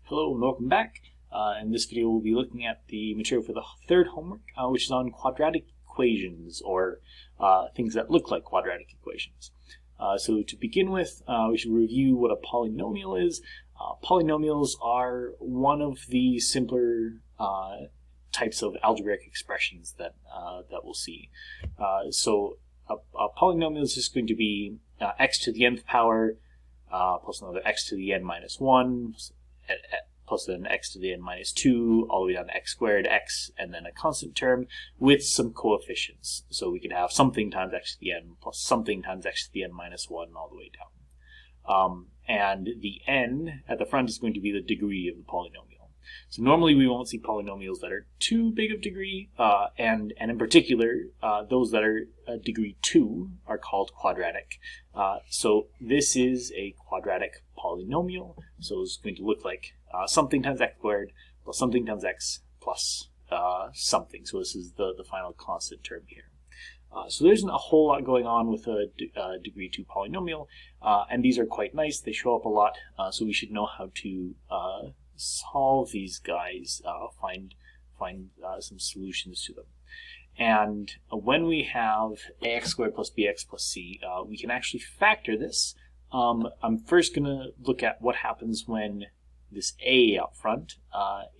Hello and welcome back. In this video we'll be looking at the material for the third homework, which is on quadratic equations, or things that look like quadratic equations. So to begin with, we should review what a polynomial is. Polynomials are one of the simpler types of algebraic expressions that we'll see. So a polynomial is just going to be x to the nth power plus another x to the n minus 1 plus then x to the n minus 2 all the way down to x squared, x, and then a constant term with some coefficients. So we could have something times x to the n plus something times x to the n minus 1 all the way down. And the n at the front is going to be the degree of the polynomial. So normally we won't see polynomials that are too big of degree, and in particular, those that are degree 2 are called quadratic. So this is a quadratic polynomial, so it's going to look like something times x squared plus something times x plus something. So this is the final constant term here. So there isn't a whole lot going on with a degree 2 polynomial, and these are quite nice. They show up a lot, so we should know how to solve these guys, find some solutions to them. And when we have ax squared plus bx plus c, we can actually factor this. I'm first going to look at what happens when this a up front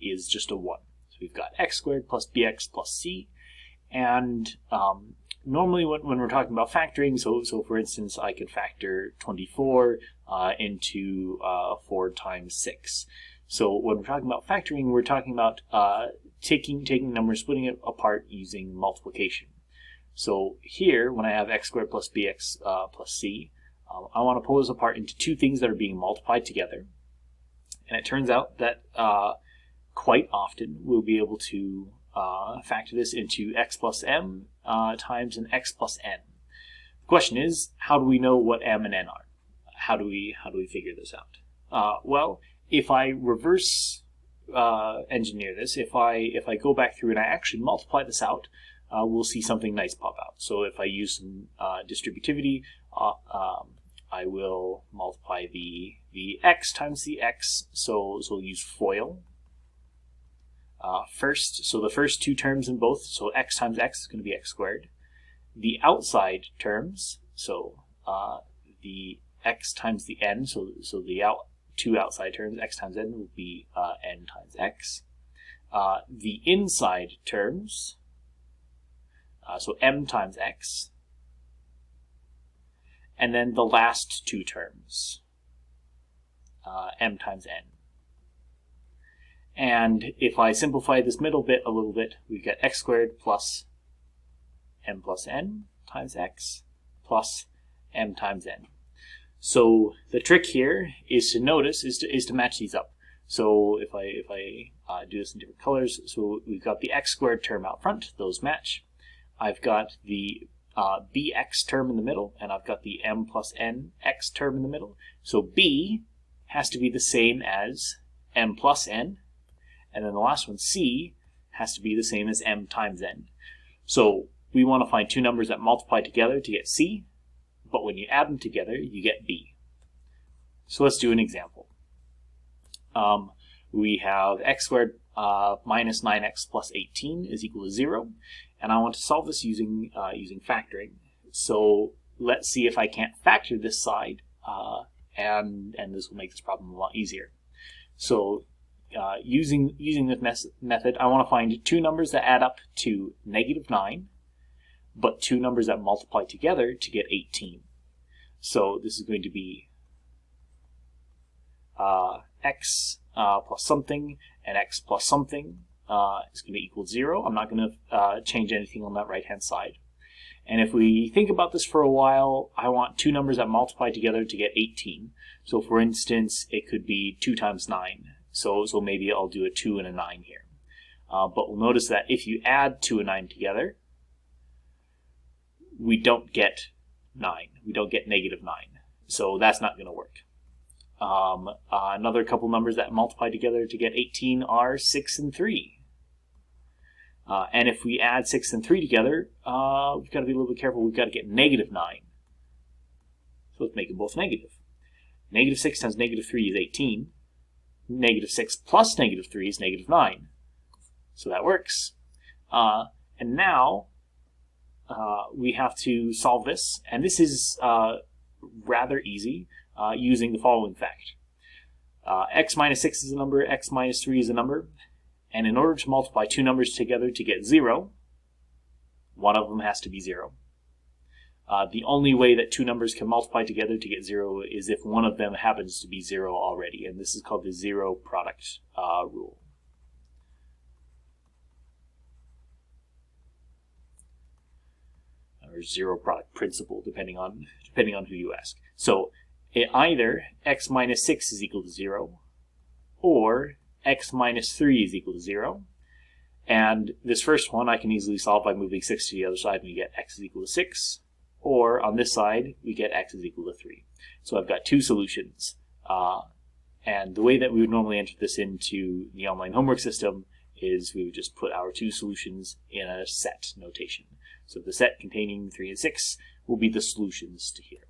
is just a 1. So we've got x squared plus bx plus c, and normally when we're talking about factoring, so for instance, I could factor 24 into 4 times 6. So when we're talking about factoring, we're talking about taking numbers, splitting it apart using multiplication. So here, when I have x squared plus bx plus c, I want to pull this apart into two things that are being multiplied together. And it turns out that quite often we'll be able to factor this into x plus m times an x plus n. The question is, how do we know what m and n are? How do we figure this out? Well, if I reverse engineer this, if I go back through and I actually multiply this out, we'll see something nice pop out. So if I use some distributivity, I will multiply the x times the x, so we'll use FOIL first. So the first two terms in both, so x times x is going to be x squared. The outside terms, so the x times the n, so the two outside terms, x times n, will be n times x. The inside terms, so m times x. And then the last two terms, m times n. And if I simplify this middle bit a little bit, we get x squared plus m plus n times x plus m times n. So the trick here is to notice, is to match these up. So if I do this in different colors, so we've got the x squared term out front, those match. I've got the bx term in the middle, and I've got the m plus n x term in the middle. So b has to be the same as m plus n, and then the last one, c, has to be the same as m times n. So we want to find two numbers that multiply together to get c, but when you add them together, you get b. So let's do an example. We have x squared minus 9x plus 18 is equal to 0, and I want to solve this using factoring. So let's see if I can't factor this side, and this will make this problem a lot easier. So using this method, I want to find two numbers that add up to -9, but two numbers that multiply together to get 18. So this is going to be x plus something, and x plus something is going to equal 0. I'm not going to change anything on that right-hand side. And if we think about this for a while, I want two numbers that multiply together to get 18. So for instance, it could be 2 times 9. So maybe I'll do a 2 and a 9 here. But we'll notice that if you add 2 and 9 together, we don't get 9. We don't get -9. So that's not going to work. Another couple numbers that multiply together to get 18 are 6 and 3. And if we add 6 and 3 together, we've got to be a little bit careful. We've got to get -9. So let's make them both negative. -6 times -3 is 18. negative 6 plus negative 3 is negative 9. So that works. And now we have to solve this. And this is rather easy using the following fact. X minus 6 is a number, x minus 3 is a number. And in order to multiply two numbers together to get 0, one of them has to be 0. The only way that two numbers can multiply together to get 0 is if one of them happens to be 0 already, and this is called the zero product rule. Or zero product principle, depending on who you ask. So either x minus 6 is equal to 0, or x minus 3 is equal to 0. And this first one I can easily solve by moving 6 to the other side, and we get x is equal to 6. Or on this side, we get x is equal to 3. So I've got two solutions. And the way that we would normally enter this into the online homework system is we would just put our two solutions in a set notation. So the set containing 3 and 6 will be the solutions to here.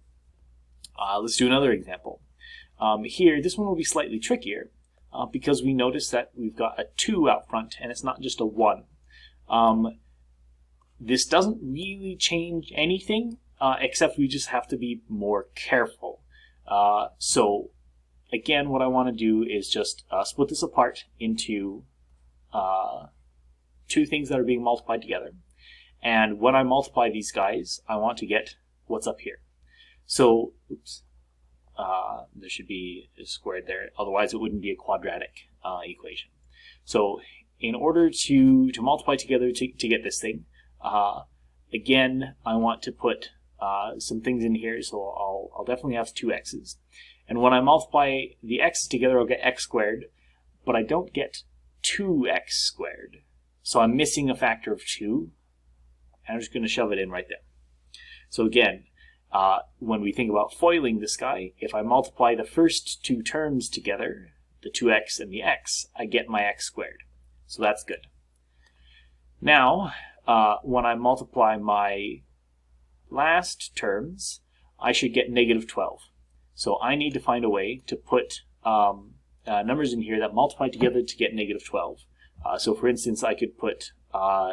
Let's do another example. Here, this one will be slightly trickier because we notice that we've got a 2 out front and it's not just a 1. This doesn't really change anything, except we just have to be more careful. So again, what I want to do is just split this apart into two things that are being multiplied together. And when I multiply these guys, I want to get what's up here. So, oops, there should be a squared there, otherwise it wouldn't be a quadratic equation. So in order to multiply together to get this thing, again, I want to put some things in here, so I'll definitely have two x's. And when I multiply the x's together, I'll get x squared, but I don't get 2x squared. So I'm missing a factor of 2, and I'm just going to shove it in right there. So again, when we think about foiling this guy, if I multiply the first two terms together, the 2x and the x, I get my x squared. So that's good. Now, when I multiply my last terms, I should get negative 12. So I need to find a way to put numbers in here that multiply together to get negative 12. So for instance, I could put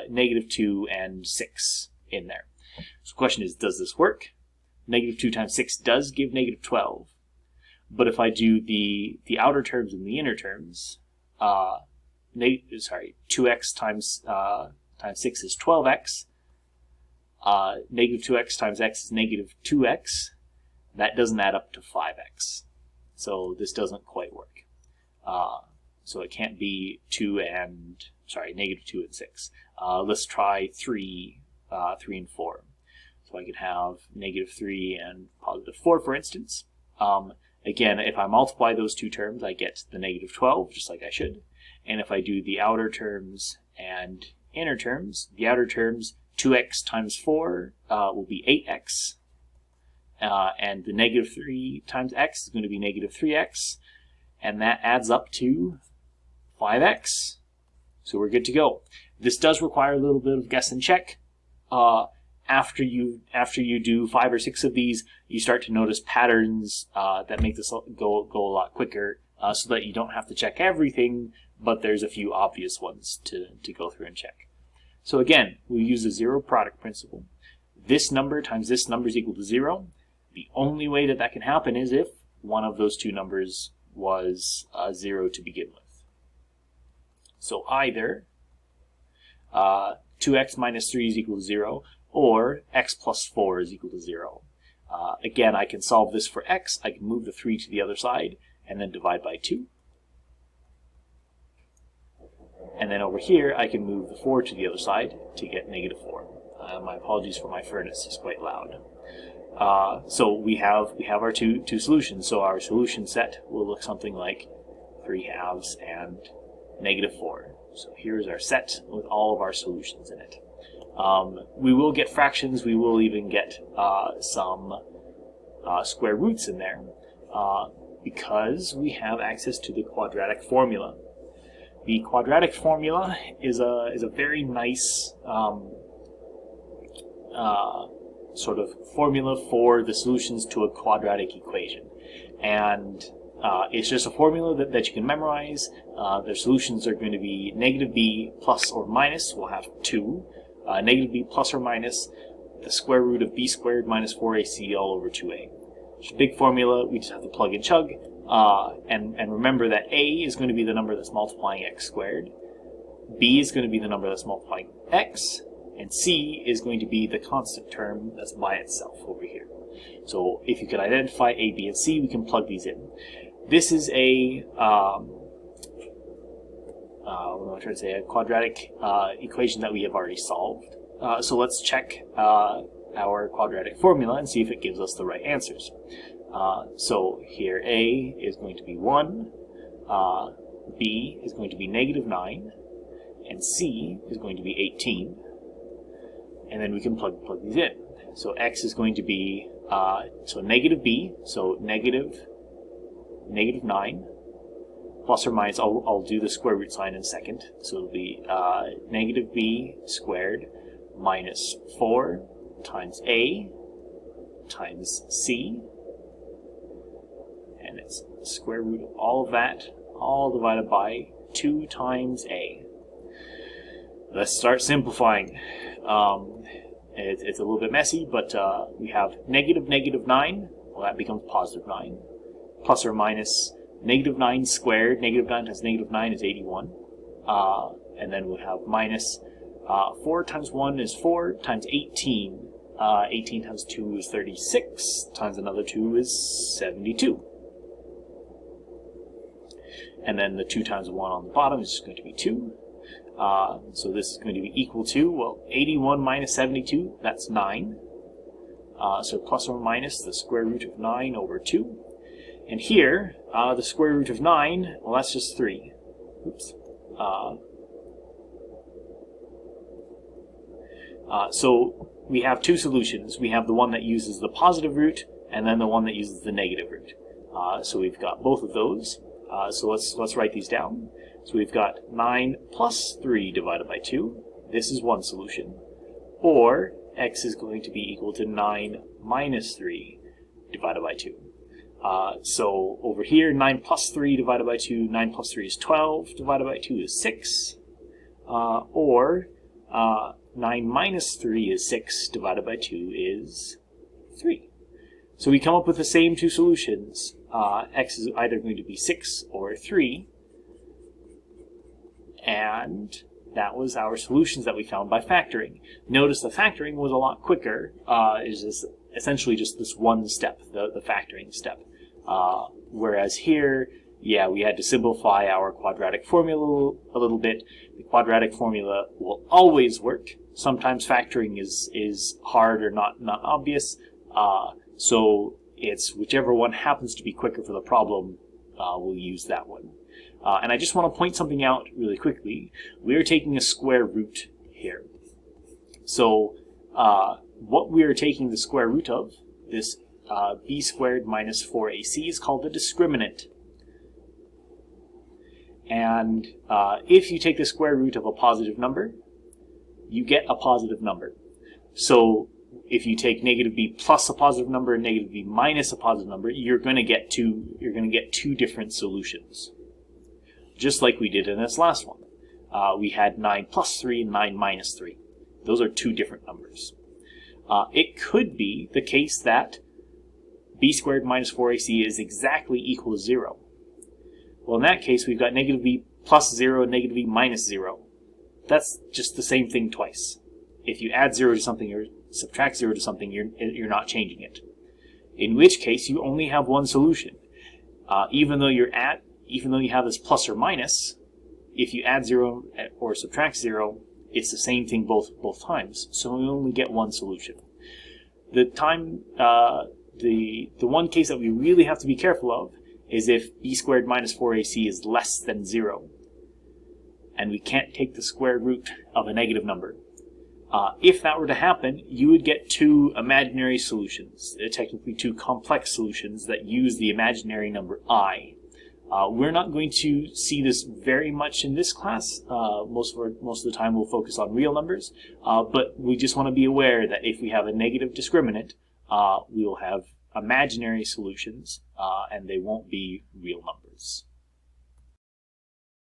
negative 2 and 6 in there. So the question is, does this work? Negative 2 times 6 does give negative 12. But if I do the outer terms and the inner terms, 2x times 6 is 12x. Negative 2x times x is negative 2x. That doesn't add up to 5x. So this doesn't quite work. So it can't be negative 2 and 6. Let's try 3 and 4. So I could have negative 3 and positive 4, for instance. Again, if I multiply those two terms, I get the negative 12, just like I should. And if I do the outer terms and inner terms, the outer terms, 2x times 4 will be 8x. And the negative 3 times x is going to be negative 3x. And that adds up to 5x. So we're good to go. This does require a little bit of guess and check. After you do 5 or 6 of these, you start to notice patterns that make this go a lot quicker, so that you don't have to check everything, but there's a few obvious ones to go through and check. So again, we use the zero product principle. This number times this number is equal to 0. The only way that can happen is if one of those two numbers was 0 to begin with. So either 2x minus 3 is equal to 0, or x plus 4 is equal to 0. Again, I can solve this for x. I can move the 3 to the other side and then divide by 2. And then over here, I can move the 4 to the other side to get negative 4. My apologies for my furnace, it's quite loud. So we have our two solutions. So our solution set will look something like 3 halves and negative 4. So here's our set with all of our solutions in it. We will get fractions. We will even get some square roots in there because we have access to the quadratic formula. The quadratic formula is a very nice sort of formula for the solutions to a quadratic equation. And It's just a formula that you can memorize. Their solutions are going to be negative b plus or minus. We'll have 2. Negative b plus or minus the square root of b squared minus 4ac all over 2a. It's a big formula. We just have to plug and chug. And remember that a is going to be the number that's multiplying x squared. B is going to be the number that's multiplying x. And c is going to be the constant term that's by itself over here. So if you could identify a, b, and c, we can plug these in. This is a a quadratic equation that we have already solved. So let's check our quadratic formula and see if it gives us the right answers. So here a is going to be 1, b is going to be negative 9, and c is going to be 18. And then we can plug these in. So x is going to be so negative b, so negative 9, plus or minus, I'll do the square root sign in a second. So it'll be negative b squared minus 4 times a times c, and it's the square root of all of that, all divided by 2 times a. Let's start simplifying. It's a little bit messy, but we have negative 9, well that becomes positive 9, plus or minus negative 9 squared, negative 9 times negative 9 is 81, and then we have minus 4 times 1 is 4 times 18, 18 times 2 is 36, times another 2 is 72. And then the 2 times 1 on the bottom is just going to be 2. So this is going to be equal to, well, 81 minus 72, that's 9. So plus or minus the square root of 9 over 2. And here, the square root of 9, well, that's just 3. Oops. So we have two solutions. We have the one that uses the positive root, and then the one that uses the negative root. So we've got both of those. So let's write these down. So we've got 9 plus 3 divided by 2. This is one solution. Or x is going to be equal to 9 minus 3 divided by 2. So over here, 9 plus 3 divided by 2, 9 plus 3 is 12, divided by 2 is 6. Or 9 minus 3 is 6, divided by 2 is 3. So we come up with the same two solutions. X is either going to be 6 or 3. And that was our solutions that we found by factoring. Notice the factoring was a lot quicker. It's just essentially just this one step, the factoring step. Whereas here, yeah, we had to simplify our quadratic formula a little bit. The quadratic formula will always work. Sometimes factoring is hard or not obvious. So it's whichever one happens to be quicker for the problem, we'll use that one. And I just want to point something out really quickly. We are taking a square root here. So what we are taking the square root of, this b squared minus 4ac, is called the discriminant. And if you take the square root of a positive number, you get a positive number. So if you take negative b plus a positive number and negative b minus a positive number, you're going to get two different solutions. Just like we did in this last one. We had 9 plus 3 and 9 minus 3. Those are two different numbers. It could be the case that b squared minus 4ac is exactly equal to 0. Well, in that case, we've got negative b plus 0 and negative b minus 0. That's just the same thing twice. If you add 0 to something or subtract 0 to something, you're not changing it. In which case, you only have one solution. Even though you have this plus or minus, if you add 0 or subtract 0, it's the same thing both times. So we only get one solution. The one case that we really have to be careful of is if b squared minus 4ac is less than 0. And we can't take the square root of a negative number. If that were to happen, you would get two imaginary solutions, technically two complex solutions that use the imaginary number I. We're not going to see this very much in this class. Most of the time we'll focus on real numbers, but we just want to be aware that if we have a negative discriminant, we will have imaginary solutions, and they won't be real numbers.